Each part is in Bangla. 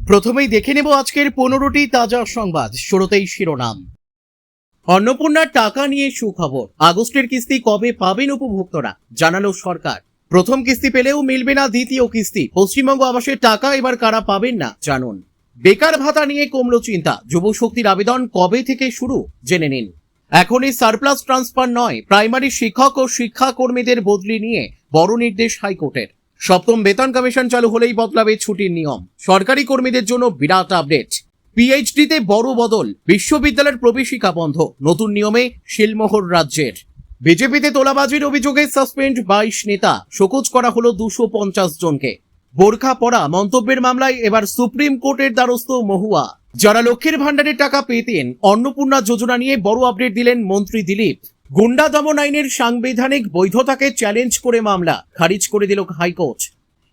প্রথমেই দেখে নেব আজকের 15টি তাজা সংবাদ। শুরুতেই শিরোনাম। অন্নপূর্ণার টাকা নিয়ে সুখবর। আগস্টের কিস্তি কবে পাবেন উপভোক্তারা, জানালো সরকার। প্রথম কিস্তি পেলেও মিলবে না দ্বিতীয় কিস্তি। পশ্চিমবঙ্গ আবাসের টাকা এবার কারা পাবেন না জানুন। বেকার ভাতা নিয়ে কমলো চিন্তা। যুব শক্তির আবেদন কবে থেকে শুরু জেনে নিন। এখনই সারপ্লাস ট্রান্সফার নয়, প্রাইমারি শিক্ষক ও শিক্ষাকর্মীদের বদলি নিয়ে বড় নির্দেশ হাইকোর্টের। সপ্তম বেতন কমিশন চালু হলেই বদলাবে ছুটির নিয়ম। সরকারি কর্মীদের জন্য বিরাট আপডেট। পিএইচডিতে বড় বদল। বিশ্ববিদ্যালয়ের প্রবেশিকা বন্ধ। নতুন নিয়মে শিলমোহর রাজ্যের। বিজেপিতে তোলাবাজির অভিযোগে সাসপেন্ড 22 নেতা। শোকজ করা হলো 250 জনকে। বোরখা পরা মন্তব্যের মামলায় এবার সুপ্রিম কোর্টের দ্বারস্থ মহুয়া। যারা লক্ষ্মীর ভান্ডারের টাকা পেতেন, অন্নপূর্ণা যোজনা নিয়ে বড় আপডেট দিলেন মন্ত্রী দিলীপ। গুন্ডা দমন আইনের সাংবিধানিক বৈধতাকে চ্যালেঞ্জ করে মামলা খারিজ করে দিল হাইকোর্ট।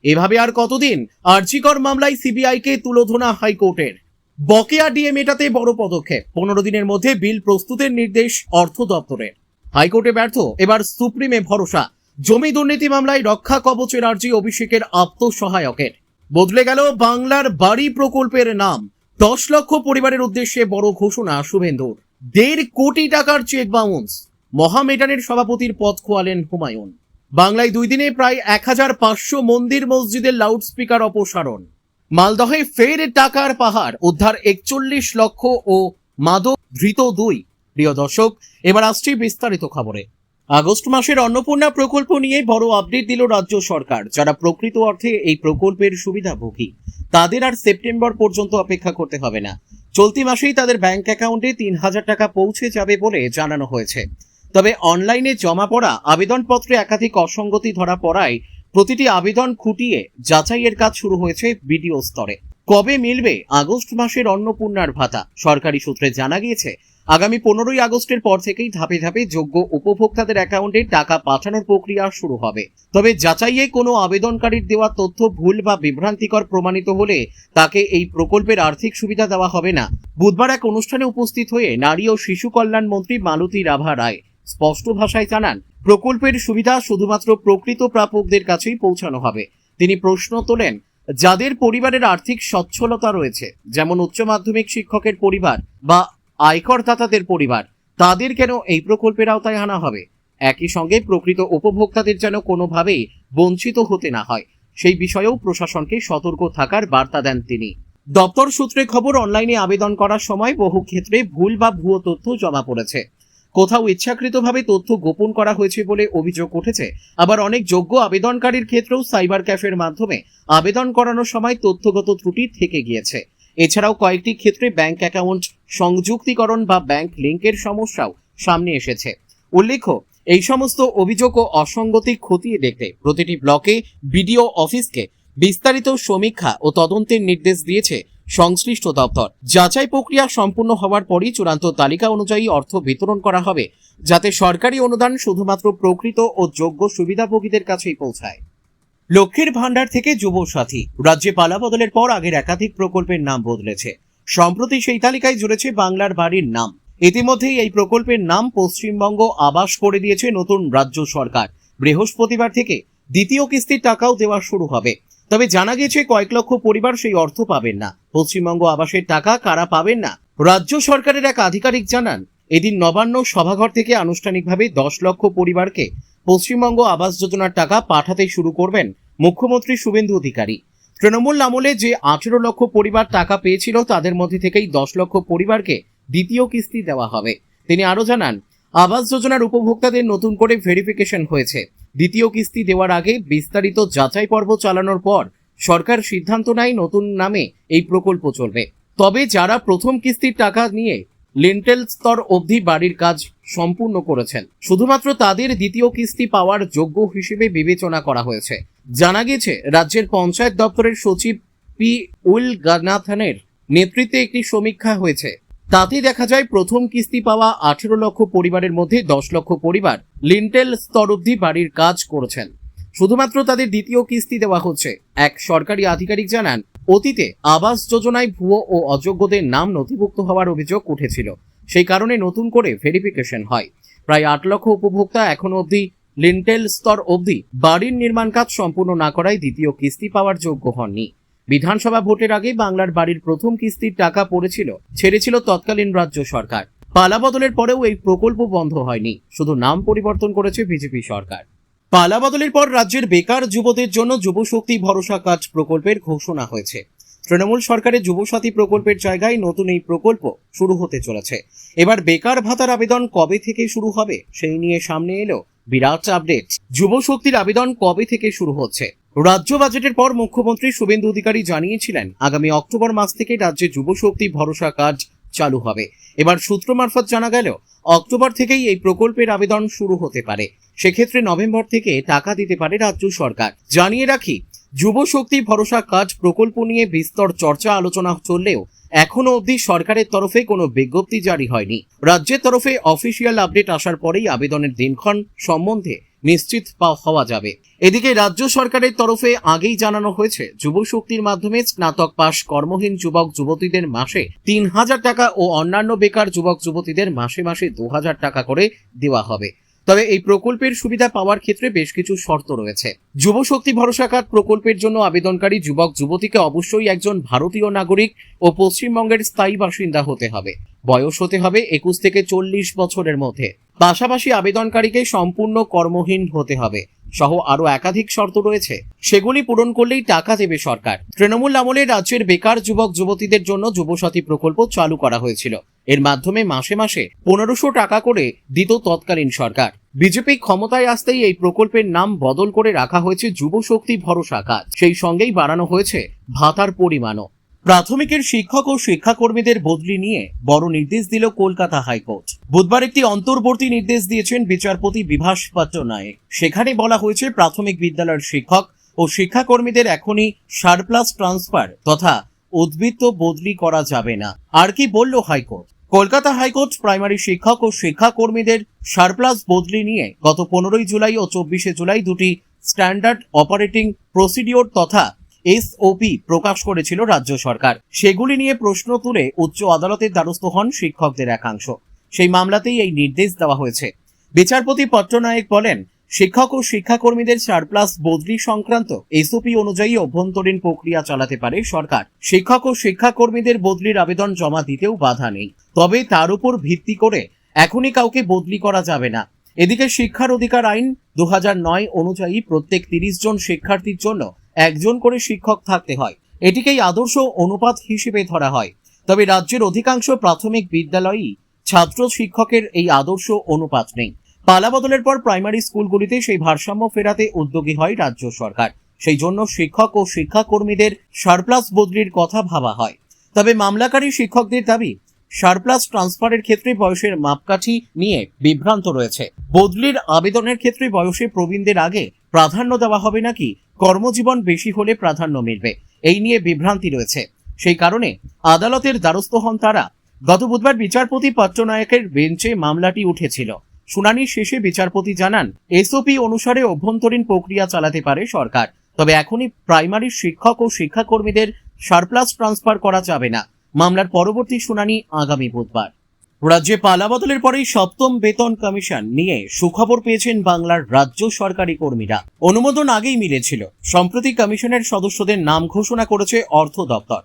এভাবে আর কতদিন? আরজিকর মামলায় সিবিআইকে তুলোধনা হাইকোর্টের। বকেয়া ডিএ মেটাতে বড় পদক্ষেপ। 15 দিনের মধ্যে বিল প্রস্তুতের নির্দেশ অর্থ দপ্তরের। হাইকোর্টে ব্যর্থ, এবার সুপ্রিমে ভরসা। জমি দুর্নীতি মামলায় রক্ষা কবচের আর্জি অভিষেকের আত্মসহায়কের। বদলে গেল বাংলার বাড়ি প্রকল্পের নাম। 10 লক্ষ পরিবারের উদ্দেশ্যে বড় ঘোষণা শুভেন্দুর। 1.5 কোটি টাকার চেক বাউন্স। মহামেডানের সভাপতির পদ খোয়ালেন হুমায়ুন। বাংলায় 2 দিনে প্রায় 1500 মন্দির মসজিদের লাউডস্পিকার অপসারণ। মালদহে ফের টাকার পাহাড়। উদ্ধার 41 লক্ষ ও মাদক ধৃত 2। প্রিয় দর্শক, এবার আসছি বিস্তারিত খবরে। আগস্ট মাসের অন্নপূর্ণা প্রকল্প নিয়ে বড় আপডেট দিল রাজ্য সরকার। যারা প্রকৃত অর্থে এই প্রকল্পের সুবিধাভোগী, তাদের আর সেপ্টেম্বর পর্যন্ত অপেক্ষা করতে হবে না। চলতি মাসেই তাদের ব্যাংক অ্যাকাউন্টে 3000 টাকা পৌঁছে যাবে বলে জানানো হয়েছে। তবে অনলাইনে জমা পড়া আবেদনপত্রে একাধিক অসঙ্গতি ধরা পড়ায় প্রতিটি আবেদন খুঁটিয়ে যাচাইয়ের কাজ শুরু হয়েছে বিডিও স্তরে। কবে মিলবে আগস্ট মাসের অন্নপূর্ণার ভাতা? সরকারি সূত্রে জানা গিয়েছে, আগামী 15ই আগস্টের পর থেকেই ধাপে ধাপে যোগ্য উপভোক্তাদের অ্যাকাউন্টে টাকা পাঠানোর প্রক্রিয়া শুরু হবে। তবে যাচাইয়ে কোনো আবেদনকারীর দেওয়া তথ্য ভুল বা বিভ্রান্তিকর প্রমাণিত হলে তাকে এই প্রকল্পের আর্থিক সুবিধা দেওয়া হবে না। বুধবার এক অনুষ্ঠানে উপস্থিত হয়ে নারী ও শিশু কল্যাণ মন্ত্রী মালতী রাভা রায় স্পষ্ট ভাষায় জানান, প্রকল্পের সুবিধা শুধুমাত্র প্রকৃত প্রাপকদের কাছেই পৌঁছানো হবে। তিনি প্রশ্ন তোলেন, যাদের পরিবারের আর্থিক সচ্ছলতা রয়েছে, যেমন উচ্চ মাধ্যমিক শিক্ষকের পরিবার বা আয়করদাতাদের পরিবার, তাদের কেন এই প্রকল্পের আওতায় আনা হবে? একই সঙ্গে প্রকৃত উপভোক্তাদের যেন কোনোভাবেই বঞ্চিত হতে না হয়, সেই বিষয়েও প্রশাসনকে সতর্ক থাকার বার্তা দেন তিনি। দপ্তর সূত্রে খবর, অনলাইনে আবেদন করার সময় বহু ক্ষেত্রে ভুল বা ভুয়ো তথ্য জমা পড়েছে। কোথাও ইচ্ছাকৃতভাবে তথ্য গোপন করা হয়েছে বলে অভিযোগ উঠেছে। আবার অনেক যোগ্য আবেদনকারীর ক্ষেত্রেও সাইবার ক্যাফের মাধ্যমে আবেদন করানোর সময় তথ্যগত ত্রুটি থেকে গিয়েছে। এছাড়াও কয়েকটি ক্ষেত্রে ব্যাংক অ্যাকাউন্ট সংযুক্তিকরণ বা ব্যাংক লিঙ্কের সমস্যাও সামনে এসেছে। উল্লেখ্য, এই সমস্ত অভিযোগ ও অসঙ্গতি খতিয়ে দেখতে প্রতিটি ব্লকে বিডিও অফিসকে বিস্তারিত সমীক্ষা ও তদন্তের নির্দেশ দিয়েছে সংশ্লিষ্ট দপ্তর। যাচাই প্রক্রিয়া সম্পূর্ণ হওয়ার পরই চূড়ান্ত তালিকা অনুযায়ী অর্থ বিতরণ করা হবে, যাতে সরকারি অনুদান শুধুমাত্র প্রকৃত ও যোগ্য সুবিধাভোগীদের কাছেই পৌঁছায়। লক্ষ্মীর ভান্ডার থেকে যুব সাথী। রাজ্যে পালা বদলের পর আগের একাধিক প্রকল্পের নাম বদলেছে। সম্প্রতি সেই তালিকায় জুড়েছে বাংলার বাড়ির নাম। ইতিমধ্যেই এই প্রকল্পের নাম পশ্চিমবঙ্গ আবাস করে দিয়েছে নতুন রাজ্য সরকার। বৃহস্পতিবার থেকে দ্বিতীয় কিস্তির টাকাও দেওয়া শুরু হবে। তবে জানা গেছে কয়েক লক্ষ পরিবার সেই অর্থ পাবেন না। পশ্চিমবঙ্গ আবাসের টাকা কারা পাবেন না? রাজ্য সরকারের এক আধিকারিক জানান, এদিন নবান্ন সভাঘর থেকে আনুষ্ঠানিকভাবে 10 লক্ষ পরিবারকে পশ্চিমবঙ্গ আবাস যোজনার টাকা পাঠাতে শুরু করবেন মুখ্যমন্ত্রী শুভেন্দু অধিকারী। তৃণমূল আমলে যে 18 লক্ষ পরিবার টাকা পেয়েছিল, তাদের মধ্যে থেকেই 10 লক্ষ পরিবারকে দ্বিতীয় কিস্তি দেওয়া হবে। তিনি আরো জানান, আবাস যোজনার উপভোক্তাদের নতুন করে ভেরিফিকেশন হয়েছে। দ্বিতীয় কিস্তি দেওয়ার আগে বিস্তারিত যাচাই পর্ব চালানোর পর সরকার সিদ্ধান্ত নেয় নতুন নামে এই প্রকল্প চলবে। তবে যারা প্রথম কিস্তির টাকা নিয়ে লিন্টেল স্তর অবধি বাড়ির কাজ সম্পূর্ণ করেছেন, শুধুমাত্র তাদের দ্বিতীয় কিস্তি পাওয়ার যোগ্য হিসেবে বিবেচনা করা হয়েছে। জানা গেছে, রাজ্যের পঞ্চায়েত দপ্তরের সচিব পি উলগানাথনের নেতৃত্বে একটি সমীক্ষা হয়েছে। তাতে দেখা যায়, প্রথম কিস্তি পাওয়া 18 লক্ষ পরিবারের মধ্যে 10 লক্ষ পরিবার লিন্টেল স্তর অবধি বাড়ির কাজ করেছেন। শুধুমাত্র তাদের দ্বিতীয় কিস্তি দেওয়া হচ্ছে। এক সরকারি আধিকারিক জানান, অতীতে আবাস যোজনায় ভুয়ো ও অযোগ্যদের নাম নথিভুক্ত হওয়ার অভিযোগ উঠেছিল। সেই কারণে নতুন করে ভেরিফিকেশন হয়। প্রায় 8 লক্ষ উপভোক্তা এখনো অবধি লিন্টেল স্তর অবধি বাড়ির নির্মাণ কাজ সম্পূর্ণ না করায় দ্বিতীয় কিস্তি পাওয়ার যোগ্য হননি। বিধানসভা ভোটের আগে বাংলার বাড়ির প্রথম কিস্তির টাকা ছেড়েছিল তৎকালীন রাজ্য সরকার। পালা বদলের পরেও এই প্রকল্প বন্ধ হয়নি, শুধু নাম পরিবর্তন করেছে বিজেপি সরকার। পালা বদলের পর রাজ্যের বেকার যুবদের জন্য যুবশক্তি ভরসা কাজ প্রকল্পের ঘোষণা হয়েছে। তৃণমূল সরকারের যুবসাথী প্রকল্পের জায়গায় নতুন এই প্রকল্প শুরু হতে চলেছে। এবার বেকার ভাতার আবেদন কবে থেকে শুরু হবে সেই নিয়ে সামনে এলো বিরাট আপডেট। যুবশক্তির আবেদন কবে থেকে শুরু হচ্ছে? রাজ্য বাজেটের পর মুখ্যমন্ত্রী শুভেন্দু অধিকারী জানিয়েছিলেন আগামী অক্টোবর মাস থেকে রাজ্যে যুবশক্তি ভরসা কাজ চালু হবে। এবার সূত্র মারফত জানা গেল অক্টোবর থেকেই এই প্রকল্পের আবেদন শুরু হতে পারে। সেক্ষেত্রে নভেম্বর থেকে টাকা দিতে পারে রাজ্য সরকার। জানিয়ে রাখি, যুবশক্তি ভরসা কাজ প্রকল্প নিয়ে বিস্তর চর্চা আলোচনা চললেও এখনো অবধি সরকারের তরফে কোনো বিজ্ঞপ্তি জারি হয়নি। রাজ্যের তরফে অফিসিয়াল আপডেট আসার পরেই আবেদনের দিনক্ষণ সম্বন্ধে নিশ্চিত হওয়া যাবে। এদিকে রাজ্য সরকারের তরফে আগেই জানানো হয়েছে যুবশক্তির মাধ্যমে স্নাতক পাশ কর্মহীন যুবক যুবতীদের মাসে ৩,০০০ টাকা ও অন্যান্য বেকার যুবক যুবতীদের মাসে মাসে ২,০০০ টাকা করে দেওয়া হবে। তবে এই প্রকল্পের সুবিধা পাওয়ার ক্ষেত্রে বেশ কিছু শর্ত রয়েছে। যুবশক্তি ভরসা কার্ড প্রকল্পের জন্য আবেদনকারী যুবক যুবতীকে অবশ্যই একজন ভারতীয় নাগরিক ও পশ্চিমবঙ্গের স্থায়ী বাসিন্দা হতে হবে। বয়স হতে হবে ২১ থেকে ৪০ বছরের মধ্যে। পাশাপাশি আবেদনকারীকে সম্পূর্ণ কর্মহীন হতে হবে সহ আরো একাধিক শর্ত রয়েছে। সেগুলি পূরণ করলেই টাকা দেবে সরকার। তৃণমূল আমলে রাজ্যের বেকার যুবক যুবতীদের জন্য যুবসাথী প্রকল্প চালু করা হয়েছিল। এর মাধ্যমে মাসে মাসে ১৫০০ টাকা করে দিত তৎকালীন সরকার। বিজেপি ক্ষমতায় আসতেই এই প্রকল্পের নাম বদল করে রাখা হয়েছে যুবশক্তি ভরসা কাজ। সেই সঙ্গেই বাড়ানো হয়েছে ভাতার পরিমাণও। প্রাথমিকের শিক্ষক ও শিক্ষাকর্মীদের বদলি নিয়ে বড় নির্দেশ দিল কলকাতা হাইকোর্ট। বুধবার একটি অন্তর্বর্তী নির্দেশ দিয়েছেন বিচারপতি বিভাস পট্টনায়েক। সেখানে বলা হয়েছে প্রাথমিক বিদ্যালয়ের শিক্ষক ও শিক্ষাকর্মীদের এখনই সারপ্লাস ট্রান্সফার তথা উদ্বৃত্ত বদলি করা যাবে না। আর কি বলল হাইকোর্ট? কলকাতা হাইকোর্ট প্রাইমারি শিক্ষক ও শিক্ষাকর্মীদের সারপ্লাস বদলি নিয়ে গত ১৫ জুলাই ও ২৪ জুলাই দুটি স্ট্যান্ডার্ড অপারেটিং প্রসিডিওর তথা এসওপি প্রকাশ করেছিল রাজ্য সরকার। সেগুলি নিয়ে প্রশ্ন তুলে উচ্চ আদালতের দ্বারস্থ হন শিক্ষকদের একাংশ। সেই মামলাতেই এই নির্দেশ দেওয়া হয়েছে। বিচারপতি পট্টনায়েক বলেন, শিক্ষক ও শিক্ষাকর্মীদের সারপ্লাস বদলি সংক্রান্ত এসওপি অনুযায়ী অভ্যন্তরীণ প্রক্রিয়া চালাতে পারে সরকার। শিক্ষক ও শিক্ষাকর্মীদের বদলির আবেদন জমা দিতেও বাধা নেই, তবে তার উপর ভিত্তি করে এখনই কাউকে বদলি করা যাবে না। এদিকে শিক্ষার অধিকার আইন ২০০৯ অনুযায়ী প্রত্যেক ৩০ জন শিক্ষার্থীর জন্য একজন করে শিক্ষক থাকতে হয়। এটিকেই আদর্শ অনুপাত হিসেবে ধরা হয়। তবে রাজ্যের অধিকাংশ প্রাথমিক বিদ্যালয়েই ছাত্র শিক্ষকের এই আদর্শ অনুপাত নেই। পালা বদলের পর প্রাইমারি স্কুলগুলিতে সেই ভারসাম্য ফেরাতে উদ্যোগী হয় রাজ্য সরকার। সেই জন্য শিক্ষক ও শিক্ষাকর্মীদের সারপ্লাস বদলির কথা ভাবা হয়। তবে মামলাকারী শিক্ষকদের দাবি, সারপ্লাস ট্রান্সফারের ক্ষেত্রে বয়সের মাপকাঠি নিয়ে বিভ্রান্ত রয়েছে। বদলির আবেদনের ক্ষেত্রে বয়সে প্রবীণদের আগে প্রাধান্য দেওয়া হবে নাকি কর্মজীবন বেশি হলে প্রাধান্য মিলবে, এই নিয়ে বিভ্রান্তি রয়েছে। সেই কারণে আদালতের দ্বারস্থ হন তারা। গত বুধবার বিচারপতি পট্টনায়েকের বেঞ্চে মামলাটি উঠেছিল। শুনানি শেষে বিচারপতি জানান, এসওপি অনুসারে অভ্যন্তরীণ প্রক্রিয়া চালাতে পারে সরকার, তবে এখনই প্রাইমারি শিক্ষক ও শিক্ষাকর্মীদের সারপ্লাস ট্রান্সফার করা যাবে না। মামলার পরবর্তী শুনানি আগামী বুধবার। রাজ্যে পালা বদলের পরেই ৭ম বেতন কমিশন নিয়ে সুখবর পেয়েছেন বাংলার রাজ্য সরকারি কর্মীরা। অনুমোদন আগেই মিলেছিল। সম্প্রতি কমিশনের সদস্যদের নাম ঘোষণা করেছে অর্থ দপ্তর।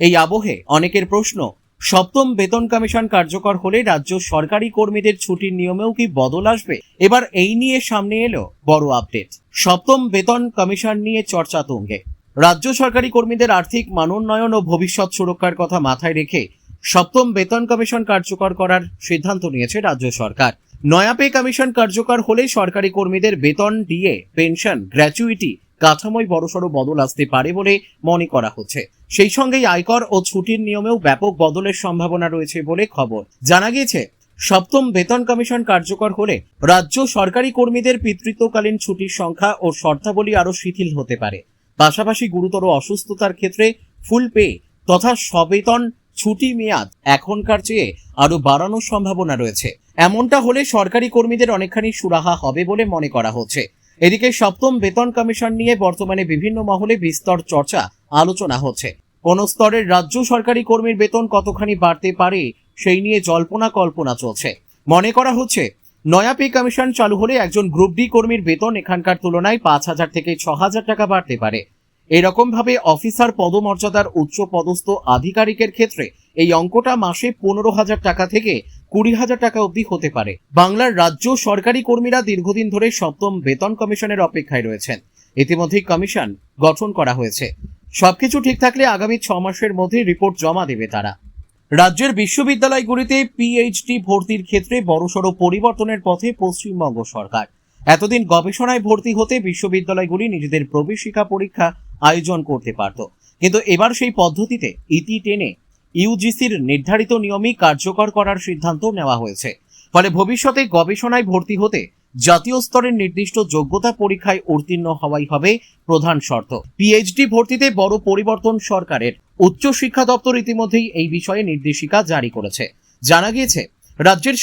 এই আবহে অনেকের প্রশ্ন, ৭ম বেতন কমিশন কার্যকর হলে রাজ্য সরকারি কর্মীদের ছুটির নিয়মেও কি বদল আসবে? এবার এই নিয়ে সামনে এলো বড় আপডেট। ৭ম বেতন কমিশন নিয়ে চর্চা তুঙ্গে। রাজ্য সরকারি কর্মীদের আর্থিক মানোন্নয়ন ও ভবিষ্যৎ সুরক্ষার কথা মাথায় রেখে ৭ম বেতন কমিশন কার্যকর করার সিদ্ধান্ত নিয়েছে রাজ্য সরকার। নয়া পে কমিশন কার্যকর হলে সরকারি কর্মীদের বেতন, ডিএ, পেনশন, গ্র্যাচুইটি কাঠামোয় বড়সড় বদল আসতে পারে বলে মনে করা হচ্ছে। সেই সঙ্গেই আয়কর ও ছুটির নিয়মেও ব্যাপক বদলের সম্ভাবনা রয়েছে বলে খবর। জানা গিয়েছে, ৭ম বেতন কমিশন কার্যকর হলে রাজ্য সরকারি কর্মীদের পিতৃত্বকালীন ছুটির সংখ্যা ও শর্তাবলী আরও শিথিল হতে পারে। পাশাপাশি গুরুতর অসুস্থতার ক্ষেত্রে ফুল পে তথা সবেতন ছুটি মেয়াদ এখনকার চেয়ে আরো বাড়ানোর সম্ভাবনা রয়েছে। এমনটা হলে সরকারি কর্মীদের অনেকখানি সুরাহা হবে বলে মনে করা হচ্ছে। এদিকে ৭ম বেতন কমিশন নিয়ে বর্তমানে বিভিন্ন মহলে বিস্তর চর্চা আলোচনা হচ্ছে। কোন স্তরের রাজ্য সরকারি কর্মীর বেতন কতখানি বাড়তে পারে সেই নিয়ে জল্পনা কল্পনা চলছে। মনে করা হচ্ছে, নয়া পে কমিশন চালু হলে একজন গ্রুপ ডি কর্মীর বেতন এখানকার তুলনায় ৫,০০০ থেকে ৬,০০০ টাকা বাড়তে পারে। এরকম ভাবে অফিসার পদমর্যাদার উচ্চ পদস্থ আধিকারিকের ক্ষেত্রে এই অঙ্কটা মাসে 15,000 টাকা থেকে 20,000 টাকা অবধি হতে পারে। বাংলার রাজ্য সরকারি কর্মীরা দীর্ঘদিন ধরে সপ্তম বেতন কমিশনের অপেক্ষায় রয়েছেন। ইতিমধ্যেই কমিশন গঠন করা হয়েছে। সবকিছু ঠিক থাকলে আগামী 6 মাসের মধ্যে রিপোর্ট জমা দেবে তারা। রাজ্যের বিশ্ববিদ্যালয়গুলিতে পিএইচডি ভর্তির ক্ষেত্রে বড়সড় পরিবর্তনের পথে পশ্চিমবঙ্গ সরকার। এতদিন গবেষণায় ভর্তি হতে বিশ্ববিদ্যালয়গুলি নিজেদের প্রবেশিকা পরীক্ষা আয়োজন করতে পারত, কিন্তু এবার সেই পদ্ধতিতে ইতি টেনে ইউজিসির নির্ধারিত নিয়মই কার্যকর করার সিদ্ধান্ত নেওয়া হয়েছে। ফলে ভবিষ্যতে গবেষণায় ভর্তি হতে জাতীয় স্তরের নির্দিষ্ট যোগ্যতা পরীক্ষায় উত্তীর্ণ হওয়াই হবে প্রধান শর্ত। পিএইচডি ভর্তিতে বড় পরিবর্তন সরকারের। উচ্চ শিক্ষা দপ্তর ইতিমধ্যেই এই বিষয়ে নির্দেশিকা জারি করেছে। জানা গিয়েছে, রাজ্যের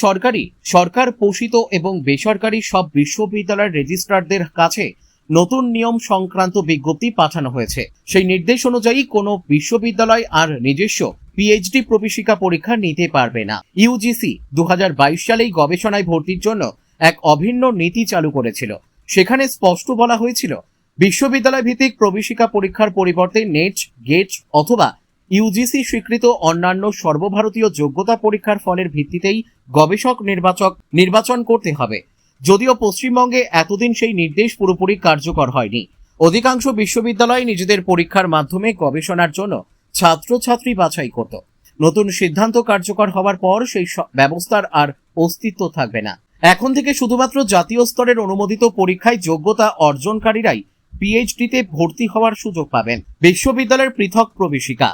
সরকার পোষিত এবং বেসরকারি সব বিশ্ববিদ্যালয়ের রেজিস্ট্রারদের কাছে নতুন নিয়ম সংক্রান্ত বিজ্ঞপ্তি পাঠানো হয়েছে। সেই নির্দেশ অনুযায়ী কোনো বিশ্ববিদ্যালয় আর নিজস্ব পিএইচডি প্রবেশিকা পরীক্ষা নিতে পারবে না। ইউজিসি 2022 সালেই গবেষণায় ভর্তির জন্য এক অভিন্ন নীতি চালু করেছিল। সেখানে স্পষ্ট বলা হয়েছিল, বিশ্ববিদ্যালয় ভিত্তিক প্রবেশিকা পরীক্ষার পরিবর্তে নেট, গেট অথবা ইউজিসি স্বীকৃত অন্যান্য সর্বভারতীয় যোগ্যতা পরীক্ষার ফলের ভিত্তিতেই গবেষক নির্বাচন করতে হবে। যদিও পশ্চিমবঙ্গে এতদিন সেই নির্দেশ পুরোপুরি কার্যকর হয়নি। অধিকাংশ বিশ্ববিদ্যালয় নিজেদের পরীক্ষার মাধ্যমে গবেষণার জন্য ছাত্রছাত্রী বাছাই করত। নতুন সিদ্ধান্ত কার্যকর হওয়ার পর সেই ব্যবস্থার আর অস্তিত্ব থাকবে না। এখন থেকে শুধুমাত্র জাতীয় স্তরের অনুমোদিত পরীক্ষায় যোগ্যতা অর্জনকারীরাই পিএইচডিতে ভর্তি হওয়ার সুযোগ পাবেন। বিশ্ববিদ্যালয়ের পৃথক প্রবেশিকা,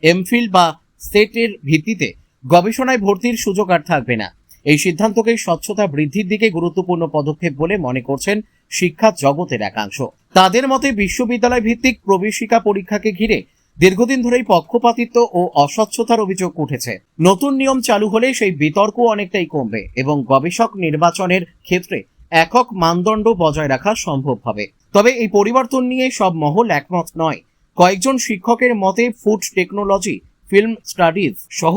এমফিল বা সেটের ভিত্তিতে গবেষণায় ভর্তির সুযোগ আর থাকবে না। এই সিদ্ধান্তকে স্বচ্ছতা বৃদ্ধির দিকে গুরুত্বপূর্ণ পদক্ষেপ বলে মনে করছেন শিক্ষা জগতের একাংশ। তাদের মতে বিশ্ববিদ্যালয় ভিত্তিক প্রবেশিকা পরীক্ষাকে ঘিরে দীর্ঘদিন ধরেই পক্ষপাতিত্ব ও অস্বচ্ছতার অভিযোগ উঠেছে। নতুন নিয়ম চালু হলে সেই বিতর্ক অনেকটাই কমবে এবং গবেষক নির্বাচনের ক্ষেত্রে একক মানদণ্ড বজায় রাখা সম্ভব হবে। তবে এই পরিবর্তন নিয়ে সব মহল একমত নয়। কয়েকজন শিক্ষকের মতে ফুড টেকনোলজি, ফিল্ম স্টাডিজ সহ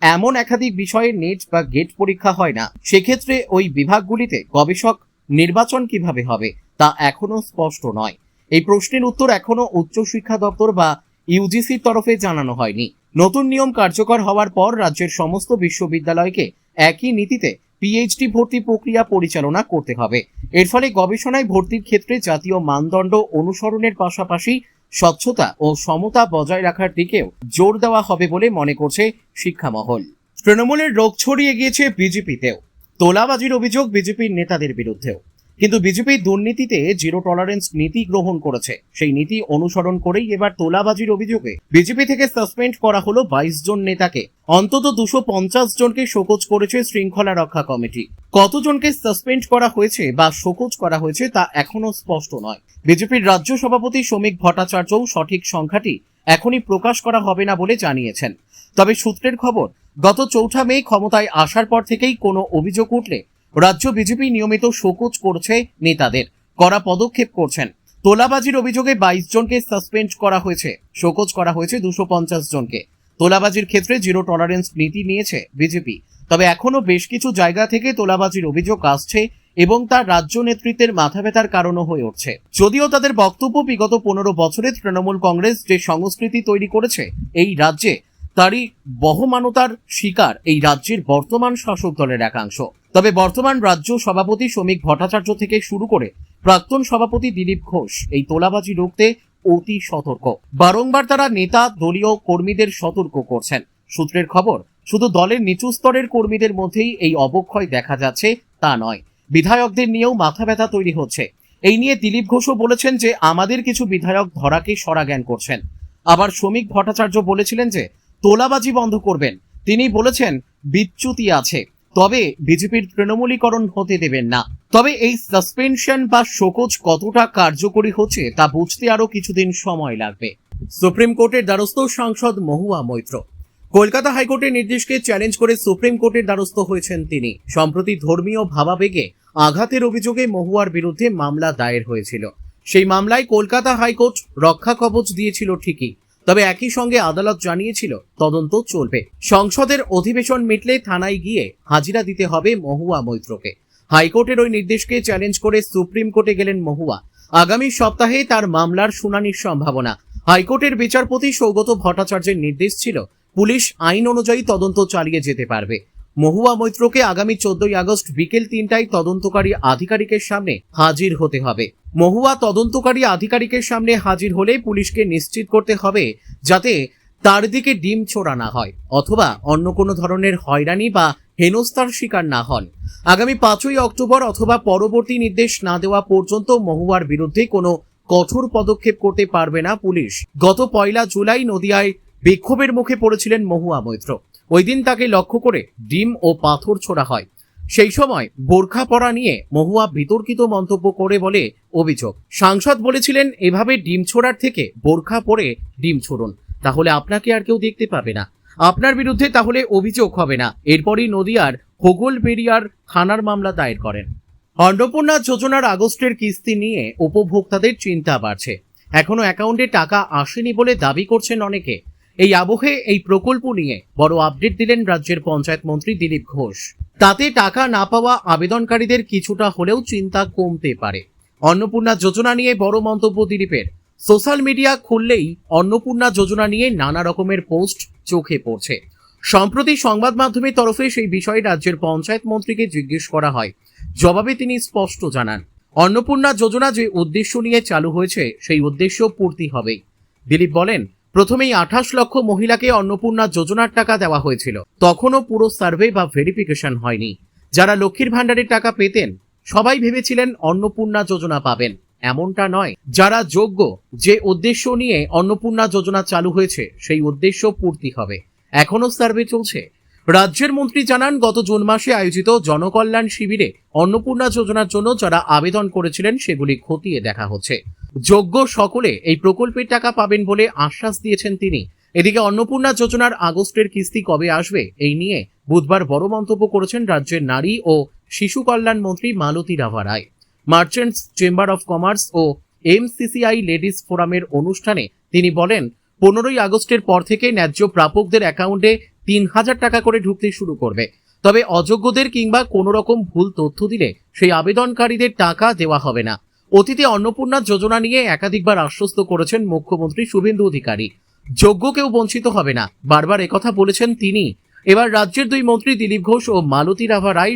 এমন একাধিক বিষয়ে নেট বা গেট পরীক্ষা হয় না। সেক্ষেত্রে ওই বিভাগগুলিতে গবেষক নির্বাচন কিভাবে হবে তা এখনো স্পষ্ট নয়। এই প্রশ্নের উত্তর এখনো উচ্চশিক্ষা দপ্তর বা ইউজিসির তরফে জানানো হয়নি। নতুন নিয়ম কার্যকর হওয়ার পর রাজ্যের সমস্ত বিশ্ববিদ্যালয়কে একই নীতিতে পিএইচডি ভর্তি প্রক্রিয়া পরিচালনা করতে হবে। এর ফলে গবেষণায় ভর্তির ক্ষেত্রে জাতীয় মানদণ্ড অনুসরণের পাশাপাশি স্বচ্ছতা ও সমতা বজায় রাখার দিকেও জোর দেওয়া হবে বলে মনে করছে শিক্ষা মহল। তৃণমূলের রোগ ছড়িয়ে গিয়েছে বিজেপিতেও। তোলাবাজির অভিযোগ বিজেপির নেতাদের বিরুদ্ধেও। কিন্তু বিজেপি দুর্নীতিতে জিরো টলারেন্স নীতি গ্রহণ করেছে। সেই নীতি অনুসরণ করেই এবার তোলাবাজির অভিযোগে বিজেপি থেকে সাসপেন্ড করা হলো 22 জন নেতাকে। অন্তত 250 জনকে শোকজ করেছে শৃঙ্খলা রক্ষা কমিটি। কতজনকে সাসপেন্ড করা হয়েছে বা শোকজ করা হয়েছে তা এখনো স্পষ্ট নয়। বিজেপির রাজ্য সভাপতি শ্রমিক ভট্টাচার্যও সঠিক সংখ্যাটি এখনই প্রকাশ করা হবে না বলে জানিয়েছেন। তবে সূত্রের খবর, গত 4 মে ক্ষমতায় আসার পর থেকেই কোনো অভিযোগ উঠলে রাজ্য বিজেপি নিয়মিত শোকজ করছে নেতাদের, কড়া পদক্ষেপ করছেন। তোলাবাজির অভিযোগে 22 জনকে সাসপেন্ড করা হয়েছে, শোকজ করা হয়েছে 250 জনকে। তোলাবাজির ক্ষেত্রে জিরো টলারেন্স নীতি নিয়েছে বিজেপি। তবে এখনো বেশ কিছু জায়গা থেকে তোলাবাজির অভিযোগ আসছে এবং তার রাজ্য নেতৃত্বের মাথা ব্যথার কারণও হয়ে উঠছে। যদিও তাদের বক্তব্য, বিগত 15 বছরে তৃণমূল কংগ্রেস যে সংস্কৃতি তৈরি করেছে এই রাজ্যে, তারই বহমানতার শিকার এই রাজ্যের বর্তমান শাসক দলের একাংশ। তবে বর্তমান রাজ্য সভাপতি শ্রমিক ভট্টাচার্য থেকে শুরু করে প্রাক্তন সভাপতি দিলীপ ঘোষ এই তোলাবাজি রুখতে অতি সতর্ক। বারংবার তারা নেতা, দলীয় কর্মীদের সতর্ক করছেন। সূত্রের খবর, শুধু দলের নিচু স্তরের কর্মীদের মধ্যেই এই অবক্ষয় দেখা যাচ্ছে তা নয়, বিধায়কদের নিয়েও মাথা ব্যথা তৈরি হচ্ছে। এই নিয়ে দিলীপ ঘোষও বলেছেন যে আমাদের কিছু বিধায়ক ধরাকে সরা জ্ঞান করছেন। আবার শ্রমিক ভট্টাচার্য বলেছিলেন যে তোলাবাজি বন্ধ করবেন। তিনি বলেছেন বিচ্যুতি আছে, তবে বিজেপির তৃণমূলীকরণ হতে দেবেন না। তবে এই সাসপেনশন বা শোকজ কতটা কার্যকরী হচ্ছে তা বুঝতে আরো কিছুদিন সময় লাগবে। সুপ্রিম কোর্টের দ্বারস্থ সাংসদ মহুয়া মৈত্র। কলকাতা হাইকোর্টের নির্দেশকে চ্যালেঞ্জ করে সুপ্রিম কোর্টের দ্বারস্থ হয়েছেন তিনি। সম্প্রতি ধর্মীয় ভাবাবেগে আঘাতের অভিযোগে মহুয়ার বিরুদ্ধে মামলা দায়ের হয়েছিল। সেই মামলায় কলকাতা হাইকোর্ট রক্ষা কবচ দিয়েছিল ঠিকই, তবে একই সঙ্গে আদালত জানিয়েছিল তদন্ত চলবে। সংসদের অধিবেশন মিটলে থানায় গিয়ে হাজিরা দিতে হবে মহুয়া মৈত্রকে। হাইকোর্টের ওই নির্দেশকে চ্যালেঞ্জ করে সুপ্রিম কোর্টে গেলেন মহুয়া। আগামী সপ্তাহে তার মামলার শুনানির সম্ভাবনা। হাইকোর্টের বিচারপতি সৌগত ভট্টাচার্যের নির্দেশ ছিল, পুলিশ আইন অনুযায়ী তদন্ত চালিয়ে যেতে পারবে। মহুয়া মৈত্রকে আগামী 14ই আগস্ট বিকেল 3টায় তদন্তকারী আধিকারিকের সামনে হাজির হতে হবে। মহুয়া তদন্তকারী আধিকারিকের সামনে হাজির হলে পুলিশকে নিশ্চিত করতে হবে যাতে তার দিকে ডিম ছোড়া না হয় অথবা অন্য কোনো ধরনের হয়রানি বা হেনস্থার শিকার না হন। আগামী 5ই অক্টোবর অথবা পরবর্তী নির্দেশ না দেওয়া পর্যন্ত মহুয়ার বিরুদ্ধে কোনো কঠোর পদক্ষেপ করতে পারবে না পুলিশ। গত 1 জুলাই নদিয়ায় বিক্ষোভের মুখে পড়েছিলেন মহুয়া মৈত্র। ওই দিন তাকে লক্ষ্য করে ডিম ও পাথর ছোড়া হয়। সেই সময় বোরখা পরা নিয়ে মহুয়া বিতর্কিত মন্তব্য করে বলে অভিযোগ। সাংসদ বলেছিলেন, এভাবে ডিম ছোড়ার থেকে বোরখা পরে ডিম ছোড়ুন, তাহলে আপনাকে আর কেউ দেখতে পাবে না, আপনার বিরুদ্ধে তাহলে অভিযোগ হবে না। এরপরই নদিয়ার হোগলবেড়িয়ার থানার মামলা দায়ের করেন। অন্নপূর্ণা যোজনার আগস্টের কিস্তি নিয়ে উপভোক্তাদের চিন্তা বাড়ছে। এখনো অ্যাকাউন্টে টাকা আসেনি বলে দাবি করছেন অনেকে। এই আবহে এই প্রকল্প নিয়ে বড় আপডেট দিলেন রাজ্যের পঞ্চায়েত মন্ত্রী দিলীপ ঘোষ। তাতে টাকা না পাওয়া আবেদনকারীদের কিছুটা হলেও চিন্তা কমতে পারে। অন্নপূর্ণা যোজনা নিয়ে বড় মন্তব্য দিলীপের। সোশ্যাল মিডিয়া খুললেই অন্নপূর্ণা যোজনা নিয়ে নানা রকমের পোস্ট চোখে পড়ছে। সম্প্রতি সংবাদ মাধ্যমের তরফে সেই বিষয়ে রাজ্যের পঞ্চায়েত মন্ত্রীকে জিজ্ঞেস করা হয়। জবাবে তিনি স্পষ্ট জানান, অন্নপূর্ণা যোজনা যে উদ্দেশ্য নিয়ে চালু হয়েছে সেই উদ্দেশ্য পূর্তি হবে। দিলীপ বলেন, প্রথমেই 28 লক্ষ মহিলাকে অন্নপূর্ণা যোজনার টাকা দেওয়া হয়েছিল। তখনও পুরো সার্ভে বা ভেরিফিকেশন হয়নি। যারা লক্ষ্মীর ভাণ্ডারের টাকা পেতেন সবাই ভেবেছিলেন অন্নপূর্ণা যোজনা পাবেন, এমনটা নয়। যারা যোগ্য, যে উদ্দেশ্য নিয়ে অন্নপূর্ণা যোজনা চালু হয়েছে সেই উদ্দেশ্য পূর্তি হবে। এখনো সার্ভে চলছে। রাজ্যের মন্ত্রী জানান, গত জুন মাসে আয়োজিত জনকল্যাণ শিবিরে অন্নপূর্ণা যোজনার জন্য যারা আবেদন করেছিলেন সেগুলি খতিয়ে দেখা হচ্ছে। যোগ্য সকলে এই প্রকল্পের টাকা পাবেন বলে আশ্বাস দিয়েছেন তিনি। এদিকে অন্নপূর্ণা যোজনার আগস্টের কিস্তি কবে আসবে এই নিয়ে বুধবার বড় মন্তব্য করেছেন রাজ্যের নারী ও শিশু কল্যাণ মন্ত্রী Malati Rabha Roy. Merchants chamber of commerce ও MCCI লেডিস ফোরামের অনুষ্ঠানে তিনি বলেন, 15ই আগস্টের পর থেকে ন্যায্য প্রাপকদের অ্যাকাউন্টে 3000 টাকা করে ঢুকতে শুরু করবে। তবে অযোগ্যদের কিংবা কোনো রকম ভুল তথ্য দিলে সেই আবেদনকারীদের টাকা দেওয়া হবে না। অতীতে অন্নপূর্ণা যোজনা নিয়ে একাধিকবার আশ্বস্ত করেছেন মুখ্যমন্ত্রী শুভেন্দু অধিকারী। যোগ্য কেউ বঞ্চিত হবে না, বারবার একথা বলেছেন তিনি। এবার রাজ্যের দুই মন্ত্রী দিলীপ ঘোষ ও মালতী রাভা রায়